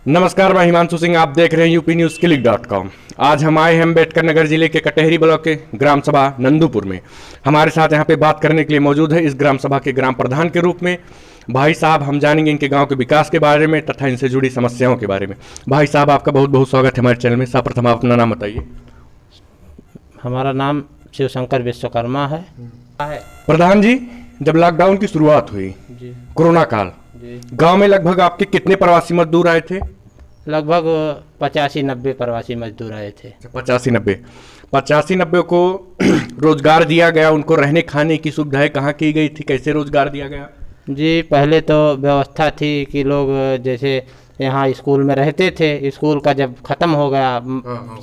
नमस्कार, मैं हिमांशु सिंह। आप देख रहे हैं यूपी न्यूज़ क्लिक.com। आज हम आए हैं अम्बेडकर नगर जिले के कटहरी ब्लॉक के ग्राम सभा नंदूपुर में। हमारे साथ यहाँ पे बात करने के लिए मौजूद है इस ग्राम सभा के ग्राम प्रधान के रूप में भाई साहब। हम जानेंगे इनके गांव के विकास के बारे में तथा इनसे जुड़ी समस्याओं के बारे में। भाई साहब, आपका बहुत बहुत स्वागत है हमारे चैनल में। सर्वप्रथम आप अपना नाम बताइए। हमारा नाम शिवशंकर विश्वकर्मा है। प्रधान जी, जब लॉकडाउन की शुरुआत हुई, जी कोरोना काल, गांव में लगभग आपके कितने प्रवासी मजदूर आए थे? लगभग 85-90 प्रवासी मजदूर आए थे। 85-90 को रोजगार दिया गया। उनको रहने खाने की सुविधाएं कहाँ की गई थी? कैसे रोजगार दिया गया? जी, पहले तो व्यवस्था थी कि लोग जैसे यहाँ स्कूल में रहते थे, स्कूल का जब ख़त्म हो गया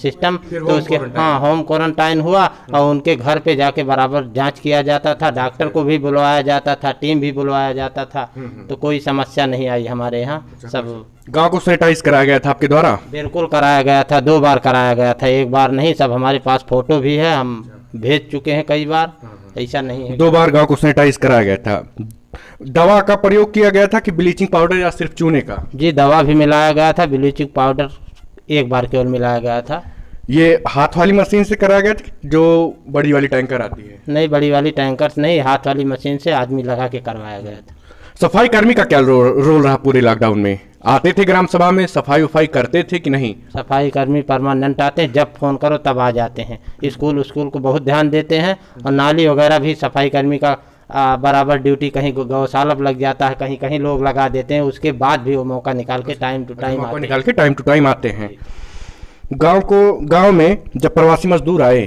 सिस्टम तो उसके होम क्वारंटाइन हुआ और उनके घर पे जाके बराबर जांच किया जाता था। डॉक्टर को भी बुलवाया जाता था, टीम भी बुलवाया जाता था। तो कोई समस्या नहीं आई हमारे यहाँ। सब गांव को सैनिटाइज कराया गया था आपके द्वारा? बिल्कुल कराया गया था, 2 बार कराया गया था, एक बार नहीं। सब हमारे पास फोटो भी है, हम भेज चुके हैं कई बार। ऐसा नहीं है। 2 बार गांव को सैनिटाइज कराया गया था। दवा का प्रयोग किया गया था कि ब्लीचिंग पाउडर या सिर्फ चूने का? जी, दवा भी मिलाया गया था, ब्लीचिंग पाउडर एक बार केवल मिलाया गया था। ये हाथ वाली मशीन से कराया गया था जो बड़ी वाली टैंकर आती है? नहीं, बड़ी वाली टैंकर नहीं, हाथ वाली मशीन से आदमी लगा के करवाया गया था। सफाई कर्मी का क्या रोल रहा पूरे लॉकडाउन में? आते थे ग्राम सभा में, सफाई उफाई करते थे कि नहीं? सफाई कर्मी परमानेंट आते हैं, जब फ़ोन करो तब आ जाते हैं। स्कूल को बहुत ध्यान देते हैं और नाली वगैरह भी सफाई कर्मी का बराबर ड्यूटी। कहीं गौशाला लग जाता है, कहीं कहीं लोग लगा देते हैं, उसके बाद भी वो मौका निकाल के टाइम टू टाइम आते हैं। गांव में जब प्रवासी मजदूर आए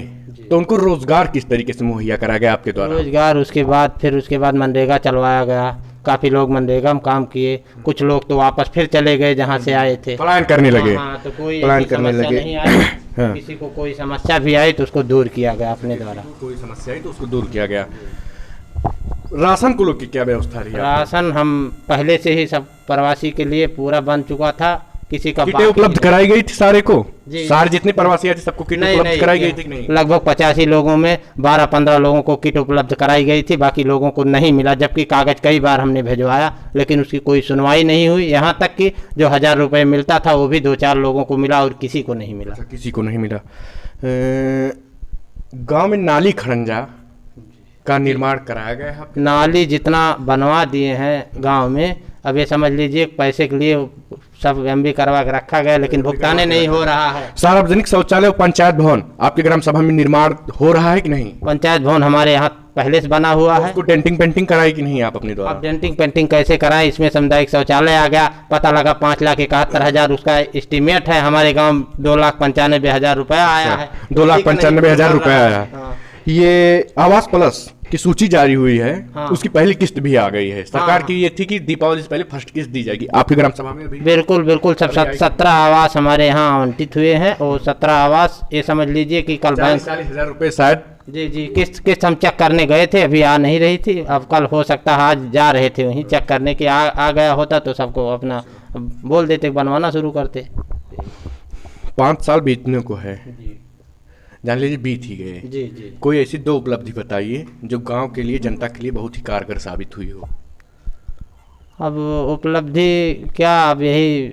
तो उनको रोजगार किस तरीके से मुहैया कराया गया आपके द्वारा? रोजगार उसके बाद मनरेगा चलवाया गया। काफ़ी लोग मनरेगा में काम किए, कुछ लोग तो वापस फिर चले गए जहाँ से आए थे, पलायन करने लगे। तो कोई समस्या नहीं आई। हाँ। किसी को कोई समस्या भी आई तो उसको दूर किया गया अपने द्वारा। कोई समस्या आई तो उसको दूर किया गया। राशन को लोग की क्या व्यवस्था रही? राशन हम पहले से ही सब प्रवासी के लिए पूरा बन चुका था। किसी का किटें उपलब्ध कराई गई थी सारे को? जी, सारे जितने प्रवासी आए थे सबको किट उपलब्ध कराई गई थी? नहीं, लगभग 85 लोगों में 12-15 लोगों को किट उपलब्ध कराई गई थी, बाकी लोगों को नहीं मिला। जबकि कागज कई बार हमने भिजवाया लेकिन उसकी कोई सुनवाई नहीं हुई। यहाँ तक कि जो 1000 रुपये मिलता था वो भी 2-4 लोगों को मिला और किसी को नहीं मिला। किसी को नहीं मिला। गाँव में नाली खड़ंजा का निर्माण कराया गया है? नाली जितना बनवा दिए हैं गांव में, अब ये समझ लीजिए पैसे के लिए सब एमबी करवा के रखा गया लेकिन भुगताने नहीं हो रहा है। सार्वजनिक शौचालय और पंचायत भवन आपके ग्राम सभा में निर्माण हो रहा है कि नहीं? पंचायत भवन हमारे यहाँ पहले से बना हुआ है। उसको डेंटिंग पेंटिंग कराई कि नहीं आप अपने द्वारा? अब डेंटिंग पेंटिंग कैसे कराएं? इसमें सामुदायिक शौचालय आ गया, पता लगा 5,71,000 उसका एस्टीमेट है। हमारे गाँव 2,95,000 रुपया आया है। 2,95,000 रुपया आया है। ये आवास प्लस की सूची जारी हुई है। हाँ। उसकी पहली किस्त भी आ गई है। सरकार की ये थी कि दीपावली से पहले फर्स्ट किस्त दी जाएगी। आपके ग्राम सभा में अभी बिल्कुल सब 17 आवास हमारे यहाँ आवंटित हुए हैं और 17 आवास ये समझ लीजिए कि कल 40,000 रुपए शायद। जी, किस्त हम चेक करने गए थे, अभी आ नहीं रही थी। अब कल हो सकता है आज जा रहे थे वहीं चेक करने के, आ गया होता तो सबको अपना बोल देते, बनवाना शुरू करते। 5 साल बीतने को है, जान लीजिए बीत ही गए। जी। कोई ऐसी 2 उपलब्धि बताइए जो गांव के लिए, जनता के लिए बहुत ही कारगर साबित हुई हो। अब उपलब्धि क्या, अब यही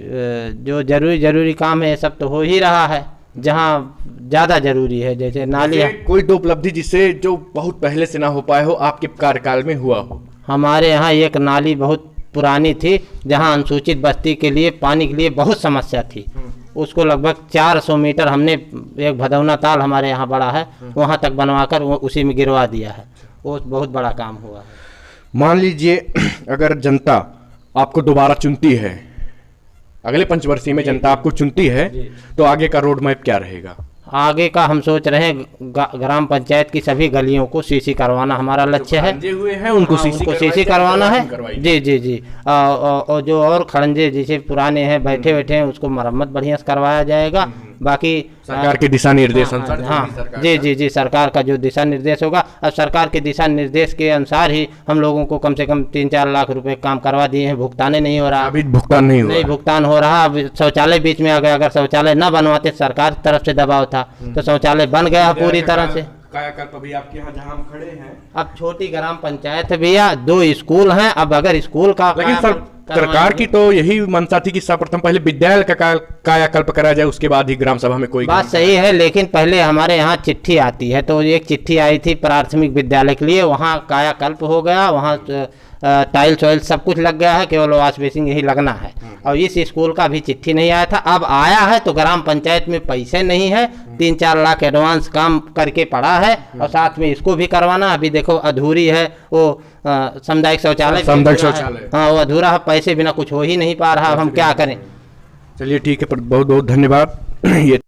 जो जरूरी काम है सब तो हो ही रहा है। जहाँ ज़्यादा जरूरी है जैसे नाली। कोई 2 उपलब्धि जिससे जो बहुत पहले से ना हो पाए हो, आपके कार्यकाल में हुआ हो? हमारे यहाँ एक नाली बहुत पुरानी थी जहाँ अनुसूचित बस्ती के लिए पानी के लिए बहुत समस्या थी। उसको लगभग 400 मीटर हमने, एक भदौना ताल हमारे यहाँ बड़ा है, वहाँ तक बनवाकर उसी में गिरवा दिया है। वो बहुत बड़ा काम हुआ है। मान लीजिए अगर जनता आपको दोबारा चुनती है, अगले पंचवर्षीय में जनता आपको चुनती है, तो आगे का रोड मैप क्या रहेगा? आगे का हम सोच रहे हैं ग्राम पंचायत की सभी गलियों को सीसी करवाना हमारा लक्ष्य है। हुए हैं उनको सीसी करवाना है। जी। और जो और खड़ंजे जैसे पुराने हैं बैठे हैं उसको मरम्मत बढ़िया से करवाया जाएगा। बाकी सरकार के दिशा निर्देश अनुसार। हाँ जी, सरकार का जो दिशा निर्देश होगा, अब सरकार के दिशा निर्देश के अनुसार ही हम लोगों को कम से कम 3-4 लाख रुपए काम करवा दिए हैं। भुगतान नहीं हो रहा, अभी भुगतान नहीं भुगतान हो रहा। अब शौचालय बीच में आ गया, अगर शौचालय न बनवाते, सरकार की तरफ से दबाव था तो शौचालय बन गया पूरी तरह से। कायाकल्प अभी आपके यहाँ जहाँ हम खड़े हैं, अब छोटी ग्राम पंचायत है भैया, 2 स्कूल हैं। अब अगर स्कूल का लेकिन सरकार की तो यही मंशा थी कि सर्वप्रथम पहले विद्यालय का कायाकल्प करा जाए, उसके बाद ही ग्राम सभा में कोई बात सही है, लेकिन पहले हमारे यहाँ चिट्ठी आती है, तो एक चिट्ठी आई थी प्राथमिक विद्यालय के लिए, वहाँ कायाकल्प हो गया, वहाँ टाइल्स वाइल्स सब कुछ लग गया है, केवल वॉश बेसिंग यही लगना है। और इस स्कूल का भी चिट्ठी नहीं आया था, अब आया है तो ग्राम पंचायत में पैसे नहीं है, 3-4 लाख एडवांस काम करके पड़ा है और साथ में इसको भी करवाना। अभी देखो अधूरी है वो सामुदायिक शौचालय, हाँ वो अधूरा है, पैसे बिना कुछ हो ही नहीं पा रहा, अब हम क्या करें। चलिए ठीक है, बहुत बहुत धन्यवाद। ये